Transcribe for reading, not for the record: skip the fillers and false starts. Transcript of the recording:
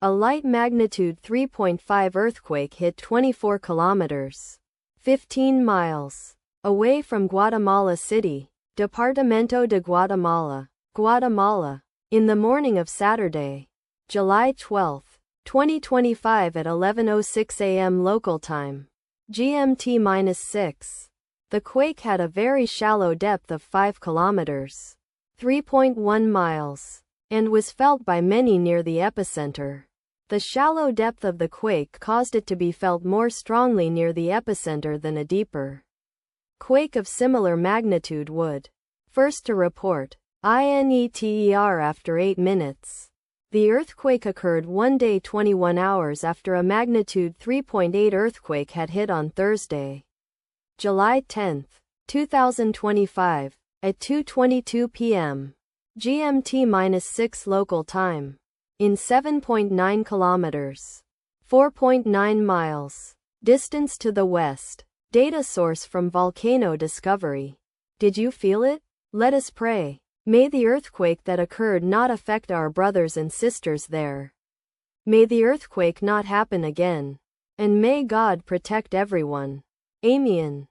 A light magnitude 3.5 earthquake hit 24 kilometers, 15 miles, away from Guatemala City, Departamento de Guatemala, Guatemala, in the morning of Saturday, July 12, 2025 at 11:06 a.m. local time, GMT-6. The quake had a very shallow depth of 5 kilometers, 3.1 miles, and was felt by many near the epicenter. The shallow depth of the quake caused it to be felt more strongly near the epicenter than a deeper quake of similar magnitude would. First to report, INETER after 8 minutes. The earthquake occurred 1 day 21 hours after a magnitude 3.8 earthquake had hit on Thursday, July 10, 2025, at 2:22 p.m. GMT-6 local time, in 7.9 kilometers, 4.9 miles, distance to the west. Data source from Volcano Discovery. Did you feel it? Let us pray. May the earthquake that occurred not affect our brothers and sisters there. May the earthquake not happen again. And may God protect everyone. Amen.